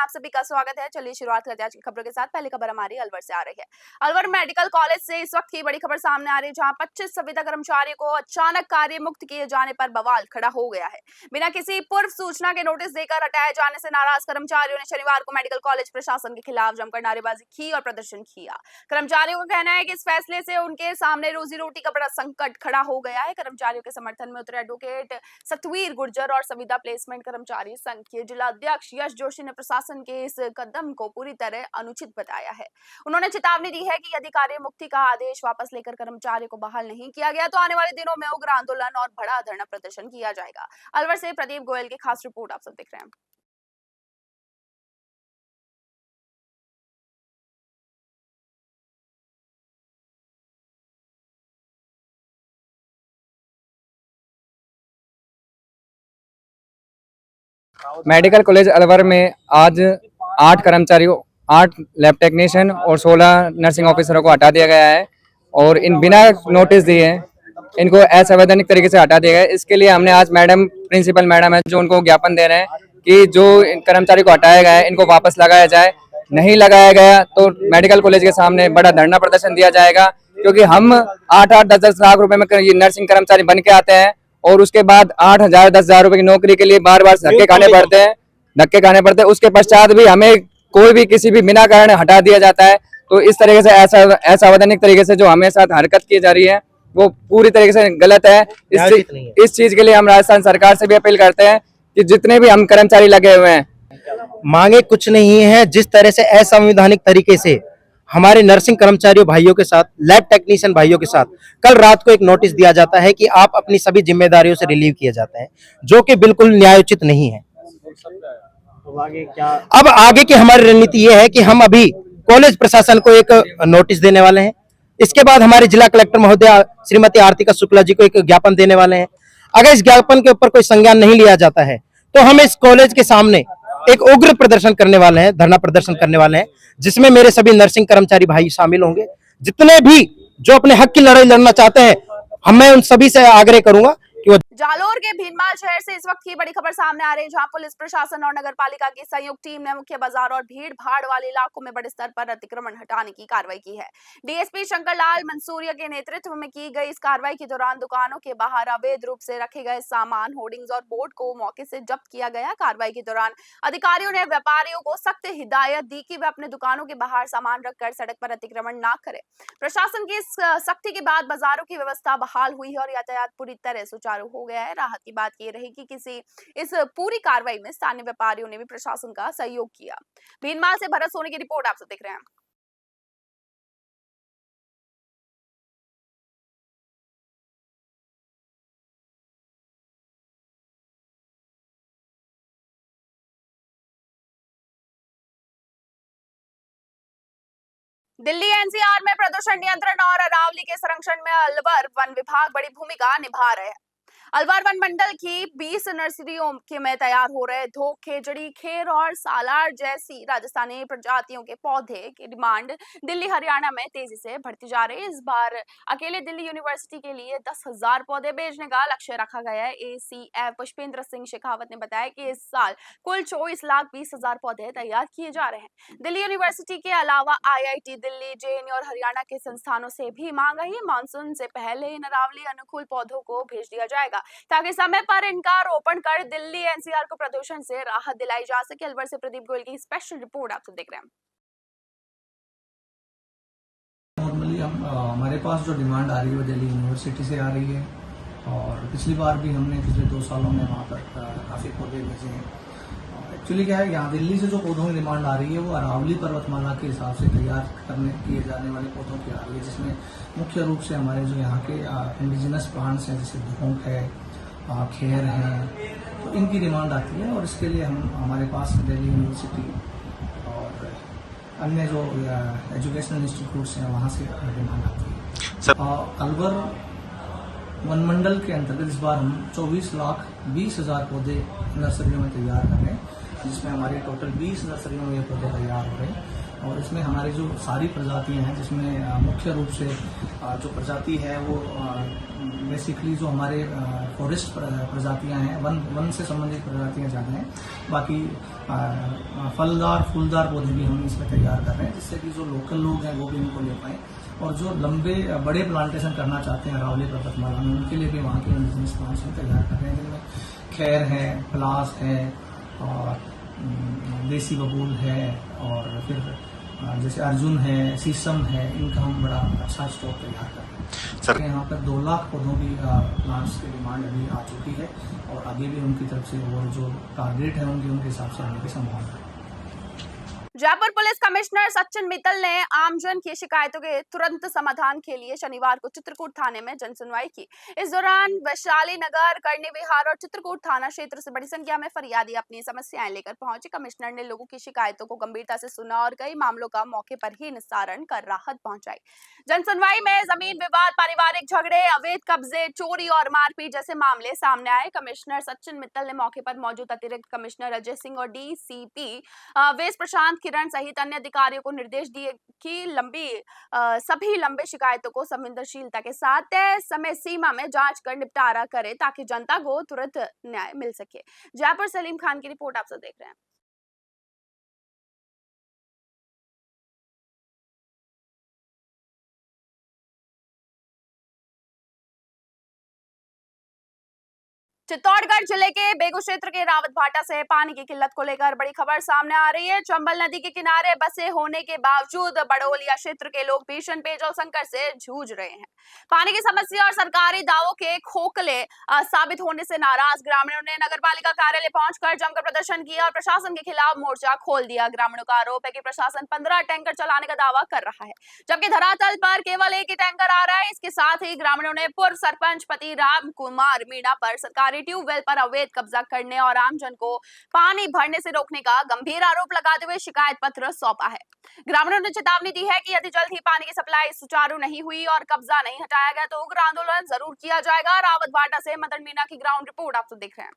आप सभी का स्वागत है। चलिए शुरुआत करते हैं आज की खबरों के साथ। पहली खबर हमारी अलवर से आ रही है। अलवर मेडिकल कॉलेज से इस वक्त की बड़ी खबर सामने आ रही है, जहां 25 संविदा कर्मचारियों को अचानक कार्य मुक्त किए जाने पर बवाल खड़ा हो गया है। बिना किसी पूर्व सूचना के नोटिस देकर हटाए जाने से नाराज कर्मचारियों ने शनिवार को मेडिकल कॉलेज प्रशासन के खिलाफ जमकर नारेबाजी की और प्रदर्शन किया। कर्मचारियों का कहना है कि इस फैसले से उनके सामने रोजी रोटी का बड़ा संकट खड़ा हो गया है। कर्मचारियों के समर्थन में उतरे एडवोकेट सतवीर गुर्जर और संविदा प्लेसमेंट कर्मचारी संघ के जिला अध्यक्ष यश जोशी ने प्रशासन के इस कदम को पूरी तरह अनुचित बताया है। उन्होंने चेतावनी दी है कि यदि कार्य मुक्ति का आदेश वापस लेकर कर्मचारियों को बहाल नहीं किया गया तो आने वाले दिनों में उग्र आंदोलन और बड़ा धरना प्रदर्शन किया जाएगा। अलवर से प्रदीप गोयल की खास रिपोर्ट आप सब देख रहे हैं। मेडिकल कॉलेज अलवर में आज 8 लैब टेक्नीशियन और 16 नर्सिंग ऑफिसरों को हटा दिया गया है और इन बिना नोटिस दिए इनको असंवैधानिक तरीके से हटा दिया गया है। इसके लिए हमने आज प्रिंसिपल मैडम है जो उनको ज्ञापन दे रहे हैं कि जो कर्मचारी को हटाया गया है इनको वापस लगाया जाए। नहीं लगाया गया तो मेडिकल कॉलेज के सामने बड़ा धरना प्रदर्शन दिया जाएगा, क्योंकि हम 8-8, 10-10 लाख रुपए में नर्सिंग कर्मचारी बन के आते हैं और उसके बाद 8,000, 10,000 रुपए की नौकरी के लिए बार बार धक्के खाने पड़ते हैं। उसके पश्चात भी हमें कोई भी किसी भी बिना कारण हटा दिया जाता है। तो इस तरीके से असंवैधानिक तरीके से जो हमें साथ हरकत की जा रही है वो पूरी तरीके से गलत है। इस चीज के लिए हम राजस्थान सरकार से भी अपील करते हैं कि जितने भी हम कर्मचारी लगे हुए हैं, मांगे कुछ नहीं है। जिस तरह से असंवैधानिक तरीके से हमारे नर्सिंग कर्मचारियों भाइयों के साथ, लैब टेक्नीशियन भाइयों के साथ कल रात को एक नोटिस दिया जाता है कि आप अपनी सभी जिम्मेदारियों से रिलीव किए जाते हैं, जो कि बिल्कुल न्यायोचित नहीं है। अब आगे की हमारी रणनीति ये है कि हम अभी कॉलेज प्रशासन को एक नोटिस देने वाले हैं। इसके बाद हमारे जिला कलेक्टर महोदय श्रीमती आरतिका शुक्ला जी को एक ज्ञापन देने वाले हैं। अगर इस ज्ञापन के ऊपर कोई संज्ञान नहीं लिया जाता है तो हम इस कॉलेज के सामने एक उग्र प्रदर्शन करने वाले हैं, धरना प्रदर्शन करने वाले हैं, जिसमें मेरे सभी नर्सिंग कर्मचारी भाई शामिल होंगे। जितने भी जो अपने हक की लड़ाई लड़ना चाहते हैं, मैं उन सभी से आग्रह करूंगा कि वो। जालोर के भीनमाल शहर से इस वक्त की बड़ी खबर सामने आ रही है, जहां पुलिस प्रशासन और नगर पालिका की संयुक्त टीम ने मुख्य बाजार और भीड़ भाड़ वाले इलाकों में बड़े स्तर पर अतिक्रमण हटाने की कार्रवाई की है। डीएसपी शंकर लाल मंसूरिया के नेतृत्व में की गई इस कार्रवाई के दौरान दुकानों के बाहर अवैध रूप से रखे गए सामान, होर्डिंग्स और बोर्ड को मौके से जब्त किया गया। कार्रवाई के दौरान अधिकारियों ने व्यापारियों को सख्त हिदायत दी कि वे अपने दुकानों के बाहर सामान रखकर सड़क पर अतिक्रमण न करें। प्रशासन की इस सख्ती के बाद बाजारों की व्यवस्था बहाल हुई है और यातायात पूरी तरह सुचारू हो गया है। राहत की बात यह रही कि इस पूरी कार्रवाई में स्थानीय व्यापारियों ने भी प्रशासन का सहयोग किया। भीनमाल से भरत सोनी की रिपोर्ट आप सब देख रहे हैं। दिल्ली एनसीआर में प्रदूषण नियंत्रण और अरावली के संरक्षण में अलवर वन विभाग बड़ी भूमिका निभा रहे हैं। अलवर वन मंडल की 20 नर्सरियों के में तैयार हो रहे धोक, खेजड़ी, खेर और सालार जैसी राजस्थानी प्रजातियों के पौधे की डिमांड दिल्ली हरियाणा में तेजी से बढ़ती जा रही है। इस बार अकेले दिल्ली यूनिवर्सिटी के लिए 10,000 पौधे भेजने का लक्ष्य रखा गया है। एसीएफ पुष्पेंद्र सिंह शेखावत ने बताया कि इस साल कुल 24,20,000 पौधे तैयार किए जा रहे हैं। दिल्ली यूनिवर्सिटी के अलावा IIT दिल्ली, JNU और हरियाणा के संस्थानों से भी मांग रही है। मानसून से पहले इन अरावली अनुकूल पौधों को भेज दिया जाएगा ताकि समय पर इनका रोपण कर दिल्ली एनसीआर को प्रदूषण से राहत दिलाई जा सके। अलवर से प्रदीप गोयल की स्पेशल रिपोर्ट आप सब देख रहे हैं। नॉर्मली हमारे पास जो डिमांड आ रही है वो दिल्ली यूनिवर्सिटी से आ रही है और पिछली बार भी हमने पिछले 2 सालों में वहाँ पर काफ़ी पौधे भेजे हैं। एक्चुअली क्या है, यहाँ दिल्ली से जो पौधों की डिमांड आ रही है वो अरावली पर्वतमाला के हिसाब से तैयार किए जाने वाले पौधों की आ रही है, जिसमें मुख्य रूप से हमारे जो यहाँ के इंडिजिनस प्लांट्स हैं जैसे धोंक है, खेर है, तो इनकी डिमांड आती है और इसके लिए हमारे पास दिल्ली यूनिवर्सिटी और अन्य जो एजुकेशनल इंस्टीट्यूट्स हैं वहाँ से डिमांड आती है। अलवर वन मंडल के अंतर्गत इस बार हम 24,20,000 पौधे नर्सरियों में तैयार कर रहे हैं, जिसमें हमारे टोटल 20 नर्सरियों में ये पौधे तैयार हो रहे हैं। और इसमें हमारी जो सारी प्रजातियां हैं, जिसमें मुख्य रूप से जो प्रजाति है वो बेसिकली जो हमारे फॉरेस्ट प्रजातियां हैं, वन से संबंधित प्रजातियां ज़्यादा हैं। बाकी फलदार फूलदार पौधे भी हम इसमें तैयार कर रहे हैं, जिससे कि जो लोकल लोग हैं वो भी इनको ले पाएँ, और जो बड़े प्लांटेशन करना चाहते हैं अरावली पर्वतमाला में, उनके लिए भी वहाँ के इंडिजिनस प्लांट्स हम तैयार कर रहे हैं, जिनमें खैर है, पलास है और देसी बबूल है, और फिर जैसे अर्जुन है, शीशम है, इनका हम बड़ा अच्छा स्टॉक तैयार कर रहे हैं सर। यहाँ पर 2 लाख पौधों की प्लांट्स की डिमांड अभी आ चुकी है, और आगे भी उनकी तरफ से और जो टारगेट है उनके हिसाब से आने की संभावना है। जयपुर पुलिस कमिश्नर सचिन मित्तल ने आमजन की शिकायतों के तुरंत समाधान के लिए शनिवार को चित्रकूट थाने में जनसुनवाई की। इस दौरान वैशाली नगर, करनी विहार और चित्रकूट थाना क्षेत्र से बड़ी संख्या में फरियादी अपनी समस्याएं लेकर पहुंचे। कमिश्नर ने लोगों की शिकायतों को गंभीरता से सुना और कई मामलों का मौके पर ही निस्तारण कर राहत पहुंचाई। जनसुनवाई में जमीन विवाद, पारिवारिक झगड़े, अवैध कब्जे, चोरी और मारपीट जैसे मामले सामने आए। कमिश्नर सचिन मित्तल ने मौके पर मौजूद अतिरिक्त कमिश्नर अजय सिंह और डीसीपी वेश प्रशांत किरण सहित अन्य अधिकारियों को निर्देश दिए कि सभी लंबे शिकायतों को संवेदनशीलता के साथ तय समय सीमा में जांच कर निपटारा करें, ताकि जनता को तुरंत न्याय मिल सके। जयपुर से सलीम खान की रिपोर्ट आप सब देख रहे हैं। चित्तौड़गढ़ जिले के बेगू क्षेत्र के रावत भाटा से पानी की किल्लत को लेकर बड़ी खबर सामने आ रही है। चंबल नदी के किनारे बसे होने के बावजूद बड़ोलिया क्षेत्र के लोग भीषण पेयजल संकट से जूझ रहे हैं। पानी की समस्या और सरकारी दावों के खोखले साबित होने से नाराज ग्रामीणों ने नगरपालिका कार्यालय पहुंचकर जमकर प्रदर्शन किया और प्रशासन के खिलाफ मोर्चा खोल दिया। ग्रामीणों का आरोप है कि प्रशासन 15 टैंकर चलाने का दावा कर रहा है, जबकि धरातल पर केवल एक ही टैंकर आ रहा है। इसके साथ ही ग्रामीणों ने पूर्व सरपंच पति राम कुमार मीणा पर सरकारी ट्यूबवेल पर अवैध कब्जा करने और आमजन को पानी भरने से रोकने का गंभीर आरोप लगाते हुए शिकायत पत्र सौंपा है। ग्रामीणों ने चेतावनी दी है कि यदि जल्द ही पानी की सप्लाई सुचारू नहीं हुई और कब्जा नहीं हटाया गया तो उग्र आंदोलन जरूर किया जाएगा। रावत भाटा से मदन मीना की ग्राउंड रिपोर्ट आप तो देख रहे हैं।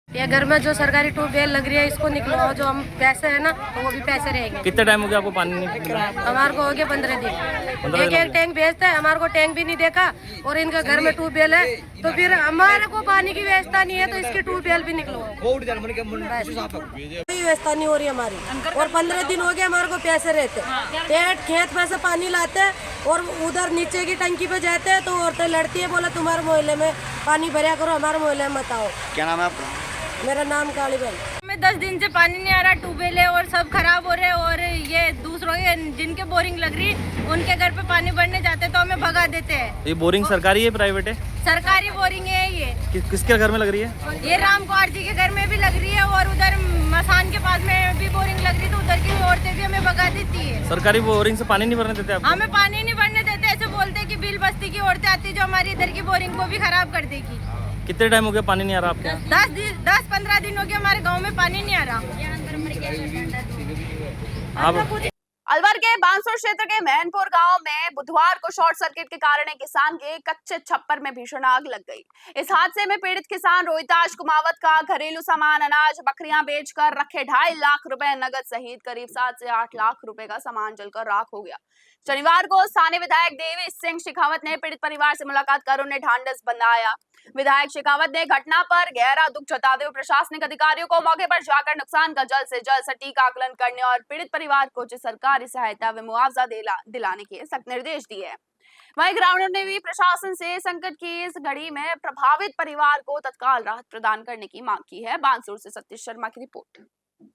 ये घर में जो सरकारी ट्यूबवेल लग रही है इसको निकलवाओ, जो हम पैसे है ना तो वो भी पैसे रहेंगे। कितने टाइम हो गया आपको पानी नहीं मिल रहा? हमारे को हो गया 15 दिन। एक टैंक भेजते हैं, हमारे को टैंक भी नहीं देखा, और इनका घर में ट्यूबवेल है तो फिर हमारे को पानी की व्यवस्था नहीं है, तो इसकी ट्यूबवेल भी निकलवाओ। कोई व्यवस्था नहीं हो रही हमारी, और 15 दिन हो गए हमारे को पैसे रहते, खेत में से पानी लाते और उधर नीचे की टंकी पे जाते हैं तो औरतें लड़ती है, बोला तुम्हारे मोहल्ले में पानी भरा करो, हमारे मोहल्ले में मत आओ। क्या नाम है आपका? मेरा नाम कालीबेल। में 10 दिन से पानी नहीं आ रहा, ट्यूबवेल है और सब खराब हो रहे हैं, और ये दूसरों के जिनके बोरिंग लग रही उनके घर पे पानी भरने जाते तो हमें भगा देते हैं। ये बोरिंग सरकारी है प्राइवेट है? सरकारी बोरिंग है ये। किसके घर में लग रही है? ये राम कुमार जी के घर में भी लग रही है, और उधर मसान के पास में भी बोरिंग लग रही, तो उधर की औरतें भी हमें भगा देती है। सरकारी बोरिंग से पानी नहीं भरने देते आपको? हमें पानी नहीं भरने देते, ऐसे बोलते कि बिल बस्ती की औरतें आती जो हमारी इधर की बोरिंग को भी खराब कर देगी। कितने टाइम हो गया पानी नहीं आ रहा आपके यहाँ? 10-15 दिन हो गया हमारे गांव में पानी नहीं आ रहा। अलवर के बांसुर क्षेत्र के मैनपुर गांव में बुधवार को शॉर्ट सर्किट के कारण एक किसान के कच्चे छप्पर में भीषण आग लग गई। इस हादसे में पीड़ित किसान रोहिताश कुमावत का घरेलू सामान, अनाज, बकरियां बेचकर रखे 2.5 लाख रुपए नगद सहित करीब 7 से 8 लाख रुपए का सामान जलकर राख हो गया। शनिवार को स्थानीय विधायक देवी सिंह शेखावत ने पीड़ित परिवार से मुलाकात कर उन्हें ढांढस बंधाया। विधायक शेखावत ने घटना पर गहरा दुख जताते हुए प्रशासनिक अधिकारियों को मौके पर जाकर नुकसान का जल्द से जल्द सटीक आकलन करने और पीड़ित परिवार को उचित सरकारी सहायता व मुआवजा दिलाने के सख्त निर्देश दिए हैं। वहीं ग्रामीणों ने भी प्रशासन से संकट की इस घड़ी में प्रभावित परिवार को तत्काल राहत प्रदान करने की मांग की है। बांसुर से सतीश शर्मा की रिपोर्ट।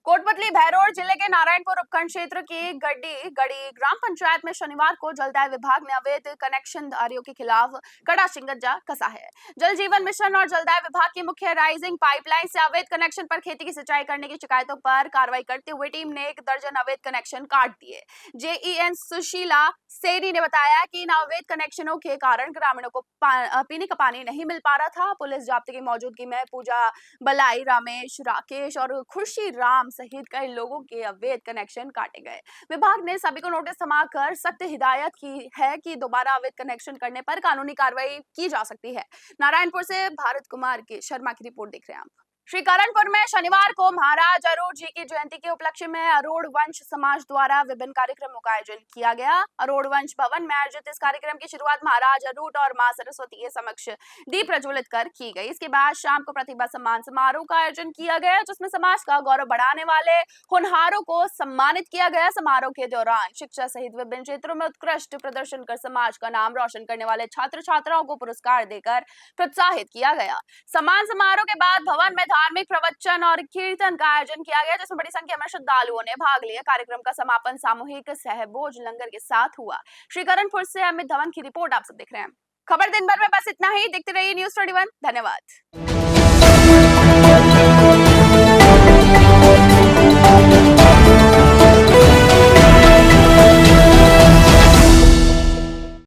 कोटपतली भैरोड जिले के नारायणपुर उपखंड क्षेत्र की गड़ी ग्राम पंचायत में शनिवार को जलदाय विभाग ने अवैध कनेक्शनधारियों के खिलाफ कड़ा शिकंजा कसा है। जल जीवन मिशन और जलदाय विभाग की मुख्य राइजिंग पाइपलाइन से अवैध कनेक्शन पर खेती की सिंचाई करने की शिकायतों पर कार्रवाई करते हुए टीम ने 1 दर्जन अवैध कनेक्शन काट दिए। जेईएन सुशीला सेनी ने बताया कि इन अवैध कनेक्शनों के कारण ग्रामीणों को पीने का पानी नहीं मिल पा रहा था। पुलिस जाब्ते की मौजूदगी में पूजा बलाई, रमेश, राकेश और खुर्शी राम सहित कई लोगों के अवैध कनेक्शन काटे गए। विभाग ने सभी को नोटिस थमाकर सख्त हिदायत की है कि दोबारा अवैध कनेक्शन करने पर कानूनी कार्रवाई की जा सकती है। नारायणपुर से भारत कुमार की शर्मा की रिपोर्ट देख रहे हैं आप। श्री करणपुर में शनिवार को महाराज अरूढ़ जी की जयंती के उपलक्ष्य में अरूढ़ वंश समाज द्वारा विभिन्न कार्यक्रमों का आयोजन किया गया। अरूढ़ वंश भवन में आयोजित इस कार्यक्रम की शुरुआत महाराज अरूढ़ और मां सरस्वती के समक्ष दीप प्रज्वलित कर की गई। इसके बाद शाम को प्रतिभा सम्मान समारोह का आयोजन किया गया, जिसमें समाज का गौरव बढ़ाने वाले होनहारों को सम्मानित किया गया। समारोह के दौरान शिक्षा सहित विभिन्न क्षेत्रों में उत्कृष्ट प्रदर्शन कर समाज का नाम रोशन करने वाले छात्र छात्राओं को पुरस्कार देकर प्रोत्साहित किया गया। सम्मान समारोह के बाद भवन में धार्मिक प्रवचन और कीर्तन का आयोजन किया गया, जिसमें बड़ी संख्या में श्रद्धालुओं ने भाग लिया। कार्यक्रम का समापन सामूहिक सहभोज लंगर के साथ हुआ। श्री करणपुर से अमित धवन की रिपोर्ट आप सब देख रहे हैं। खबर दिन भर में बस इतना ही। देखते रहिए न्यूज़ 21। धन्यवाद।